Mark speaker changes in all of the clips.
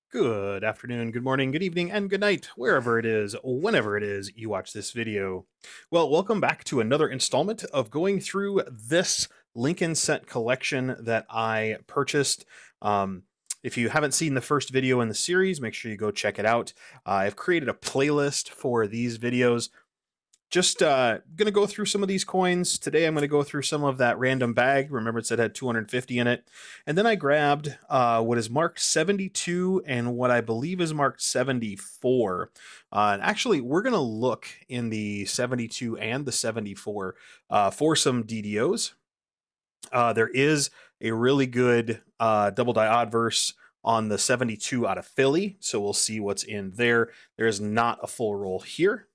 Speaker 1: Good afternoon, good morning, good evening, and good night, wherever it is, whenever it is you watch this video. Well, welcome back to another installment of going through this Lincoln set collection that I purchased. If you haven't seen the first video in the series, make sure you go check it out. I've created a playlist for these videos. Just gonna go through some of these coins today. I'm gonna go through some of that random bag. Remember, it said it had 250 in it, and then I grabbed what is marked 72 and what I believe is marked 74. And actually, we're gonna look in the 72 and the 74 for some DDOs. There is a really good double die odd verse on the 72 out of Philly, so we'll see what's in there. There is not a full roll here.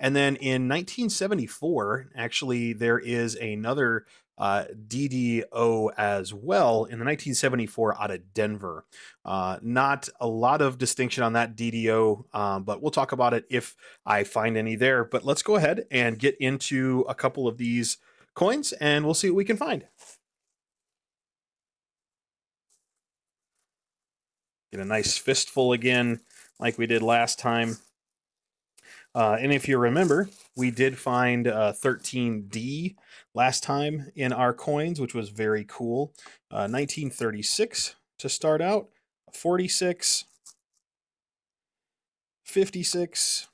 Speaker 1: And then in 1974, actually, there is another DDO as well in the 1974 out of Denver. Not a lot of distinction on that DDO, but we'll talk about it if I find any there. But let's go ahead and get into a couple of these coins and we'll see what we can find. Get a nice fistful again like we did last time. And if you remember, we did find 13D last time in our coins, which was very cool. 1936 to start out, 46, 56.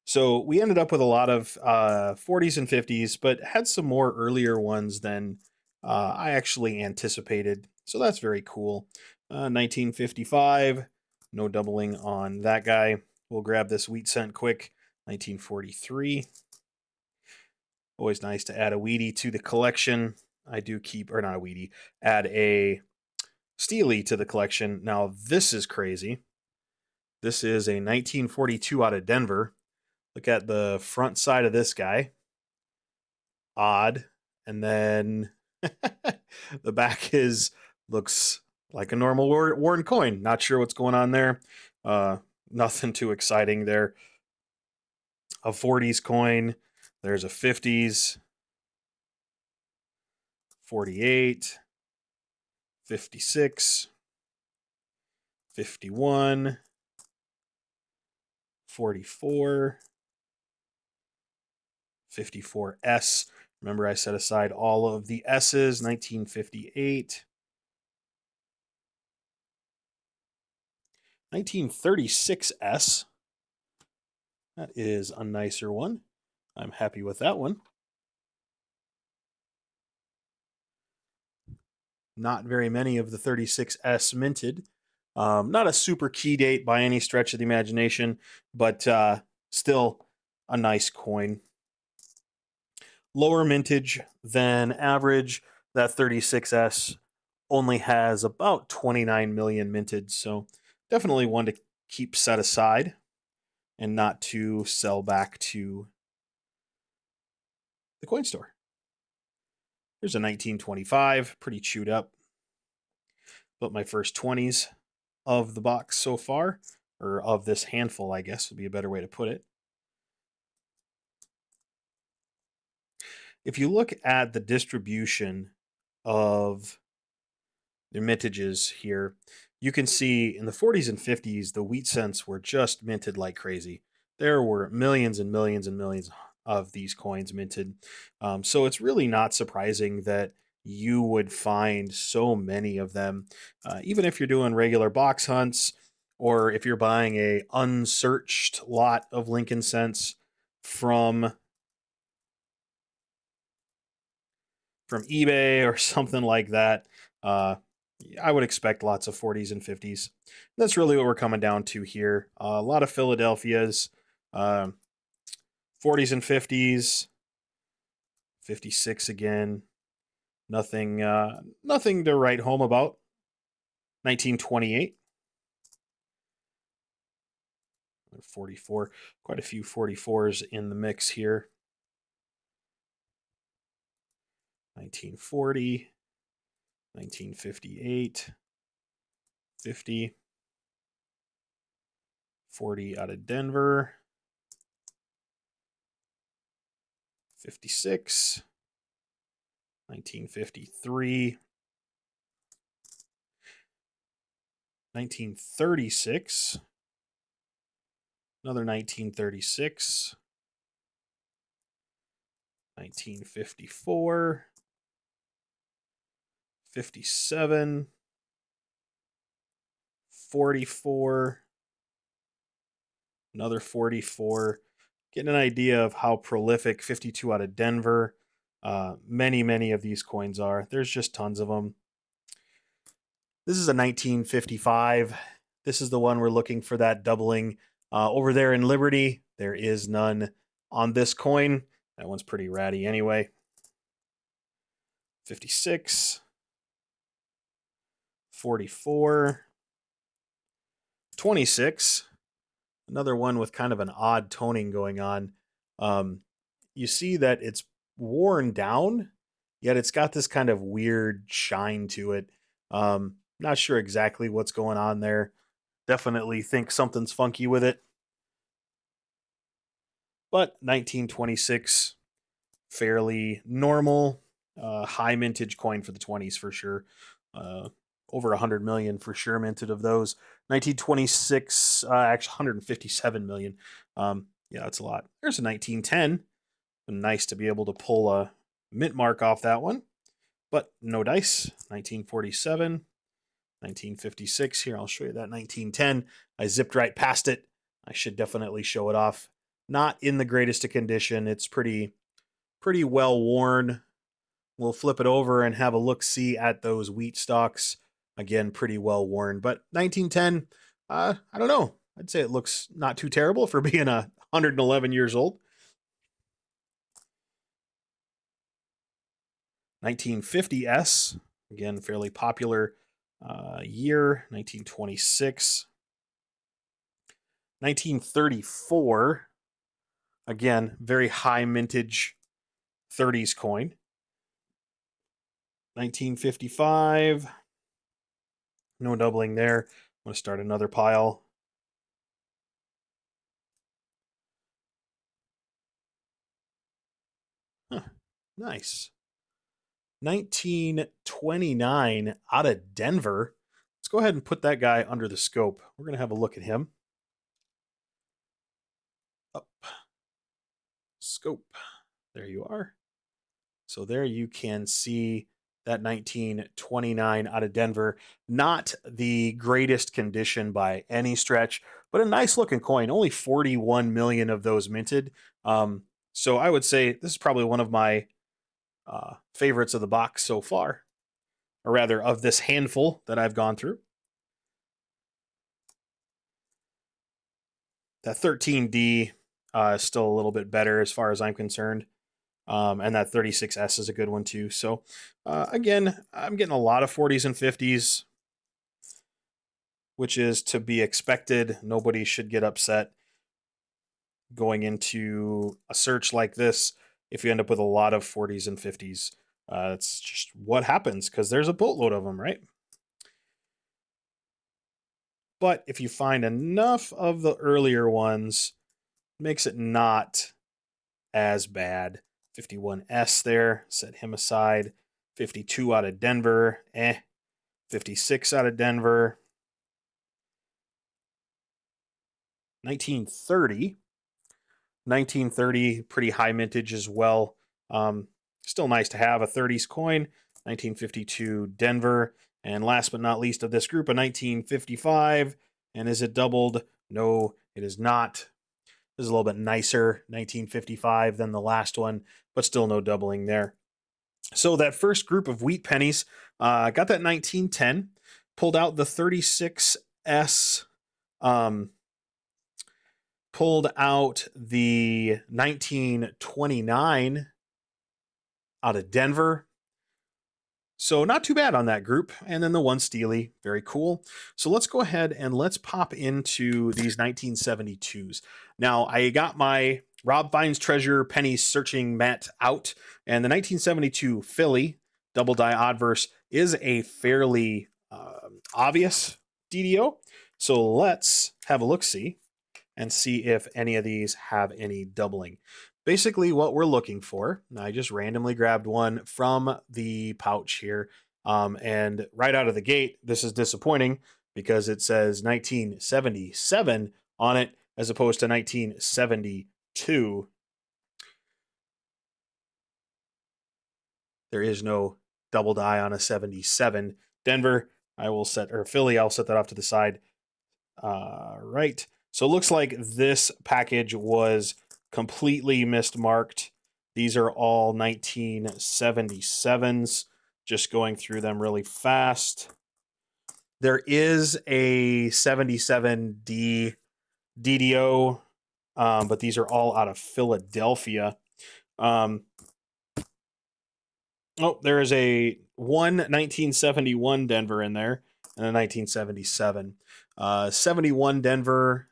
Speaker 1: So we ended up with a lot of 40s and 50s, but had some more earlier ones than I actually anticipated. So that's very cool. 1955, no doubling on that guy. We'll grab this wheat cent quick. 1943. Always nice to add a Wheatie to the collection. I do keep, or not a Wheatie, add a Steely to the collection. Now, this is crazy. This is a 1942 out of Denver. Look at the front side of this guy. Odd. And then the back looks like a normal worn coin. Not sure what's going on there. Nothing too exciting there. A 40s coin. There's a 50s. 48. 56. 51. 44. 54S. Remember, I set aside all of the S's. 1958. 1936S. That is a nicer one. I'm happy with that one. Not very many of the 36S minted. Not a super key date by any stretch of the imagination, but still a nice coin. Lower mintage than average. That 36S only has about 29 million minted, so definitely one to keep set aside and not to sell back to the coin store. Here's a 1925, pretty chewed up. Built my first 20s of the box so far, or of this handful, I guess would be a better way to put it. If you look at the distribution of the mintages here, you can see in the 40s and 50s, the wheat cents were just minted like crazy. There were millions and millions and millions of these coins minted. So it's really not surprising that you would find so many of them, even if you're doing regular box hunts or if you're buying a unsearched lot of Lincoln cents from eBay or something like that. I would expect lots of 40s and 50s. That's really what we're coming down to here. A lot of Philadelphias, 40s and 50s, 56 again. Nothing to write home about. 1928. 44. Quite a few 44s in the mix here. 1940. 1958. 50. 40 out of Denver. 56. 1953. 1936. Another 1936. 1954. 57. 44. Another 44. Getting an idea of how prolific 52 out of Denver. Many of these coins are. There's just tons of them. This is a 1955. This is the one we're looking for, that doubling. Over there in Liberty, there is none on this coin. That one's pretty ratty anyway. 56. 44. 26. Another one with kind of an odd toning going on. You see that it's worn down, yet it's got this kind of weird shine to it. Not sure exactly what's going on there. Definitely think something's funky with it. But 1926, fairly normal, high mintage coin for the 20s for sure. Over 100 million for sure minted of those. 1926, actually 157 million. Yeah, that's a lot. There's a 1910. Nice to be able to pull a mint mark off that one, but no dice. 1947, 1956. Here, I'll show you that 1910. I zipped right past it. I should definitely show it off. Not in the greatest of condition. It's pretty well worn. We'll flip it over and have a look-see at those wheat stalks. Again, pretty well worn. But 1910, I don't know. I'd say it looks not too terrible for being 111 years old. 1950S, again, fairly popular year. 1926. 1934, again, very high mintage 30s coin. 1955, no doubling there. I'm going to start another pile. Huh, nice. 1929 out of Denver. Let's go ahead and put that guy under the scope. We're going to have a look at him. Up. Scope. There you are. So there you can see that 1929 out of Denver. Not the greatest condition by any stretch, but a nice looking coin. Only 41 million of those minted. So I would say this is probably one of my favorites of the box so far, or rather of this handful that I've gone through. That 13D is still a little bit better as far as I'm concerned. And that 36S is a good one too. So again, I'm getting a lot of 40s and 50s, which is to be expected. Nobody should get upset going into a search like this if you end up with a lot of 40s and 50s. It's just what happens because there's a boatload of them, right? But if you find enough of the earlier ones, it makes it not as bad. 51S there, set him aside. 52 out of Denver, 56 out of Denver. 1930. 1930, pretty high mintage as well. Still nice to have a 30s coin. 1952 Denver. And last but not least of this group, a 1955. And is it doubled? No, it is not. This is a little bit nicer, 1955, than the last one, but still no doubling there. So that first group of wheat pennies, got that 1910, pulled out the 36S, pulled out the 1929 out of Denver. So not too bad on that group. And then the one Steely, very cool. So let's go ahead and let's pop into these 1972s. Now, I got my Rob Finds Treasure penny searching mat out, and the 1972 Philly double die oddverse is a fairly obvious DDO. So let's have a look-see. and see if any of these have any doubling. Basically what we're looking for, I just randomly grabbed one from the pouch here, and right out of the gate, this is disappointing because it says 1977 on it as opposed to 1972. There is no double die on a 77. Denver, I will set, or Philly, I'll set that off to the side. Right. So it looks like this package was completely mismarked. These are all 1977s. Just going through them really fast. There is a 77D DDO, but these are all out of Philadelphia. Oh, there is a 1971 Denver in there and a 1977. 71 Denver.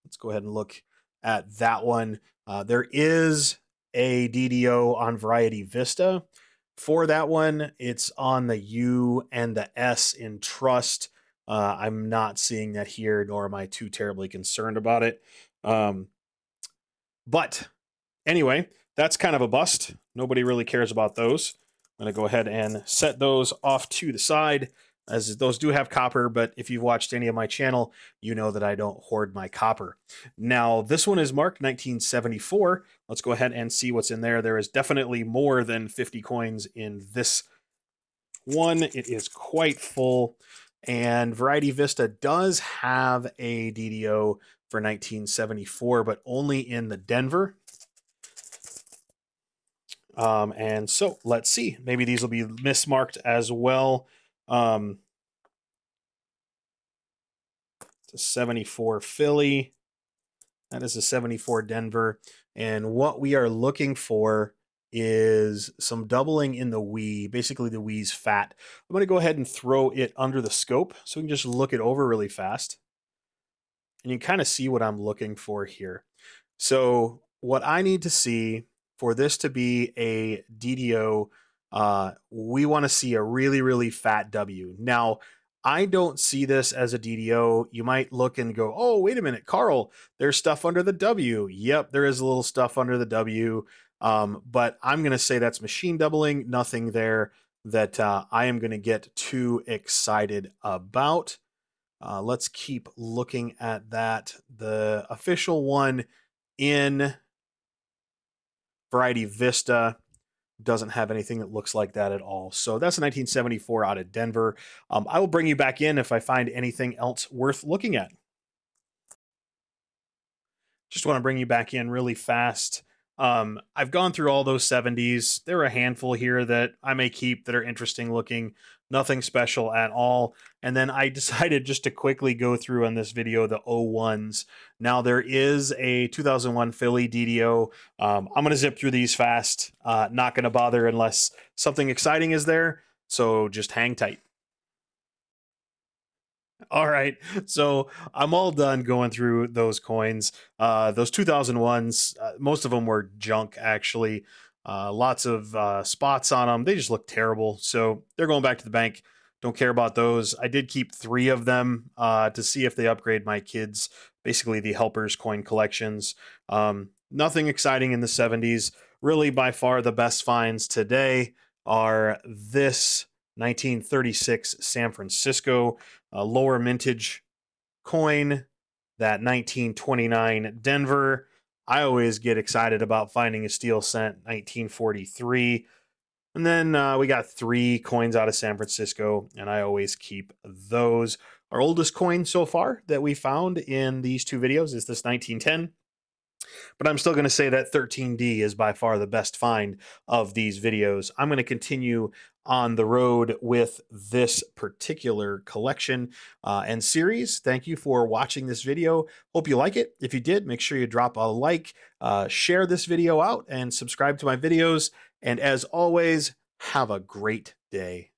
Speaker 1: Let's go ahead and look at that one. There is a DDO on Variety Vista. For that one, it's on the U and the S in Trust. I'm not seeing that here, nor am I too terribly concerned about it. But anyway, that's kind of a bust. Nobody really cares about those. I'm going to go ahead and set those off to the side, as those do have copper, but if you've watched any of my channel, you know that I don't hoard my copper. Now, this one is marked 1974. Let's go ahead and see what's in there. There is definitely more than 50 coins in this one. It is quite full, and Variety Vista does have a DDO for 1974, but only in the Denver. And so let's see, maybe these will be mismarked as well. It's a 74 Philly. That is a 74 Denver. And what we are looking for is some doubling in the Wii, basically the Wii's fat. I'm going to go ahead and throw it under the scope so we can just look it over really fast. And you can kind of see what I'm looking for here. So what I need to see for this to be a DDO, we want to see a really, really fat W. Now, I don't see this as a DDO. You might look and go, oh, wait a minute, Carl, there's stuff under the W. Yep, there is a little stuff under the W. But I'm going to say that's machine doubling, nothing there that I am going to get too excited about. Let's keep looking at that. The official one in Variety Vista doesn't have anything that looks like that at all. So that's a 1974 out of Denver. I will bring you back in if I find anything else worth looking at. Just want to bring you back in really fast. I've gone through all those 70s. There are a handful here that I may keep that are interesting looking. Nothing special at all. And then I decided just to quickly go through on this video the 01s. Now there is a 2001 Philly DDO. I'm going to zip through these fast. Not going to bother unless something exciting is there. So just hang tight. All right, so I'm all done going through those coins. Those 2001s, most of them were junk, actually. Lots of spots on them. They just look terrible. So they're going back to the bank. Don't care about those. I did keep 3 of them to see if they upgrade my kids, basically the helpers coin collections. Nothing exciting in the 70s. Really, by far, the best finds today are this 1936 San Francisco lower mintage coin, that 1929 Denver. I always get excited about finding a steel cent 1943. And then we got 3 coins out of San Francisco, and I always keep those. Our oldest coin so far that we found in these 2 videos is this 1910. But I'm still going to say that 13D is by far the best find of these videos. I'm going to continue on the road with this particular collection and series. Thank you for watching this video. Hope you like it. If you did, make sure you drop a like, share this video out, and subscribe to my videos. And as always, have a great day.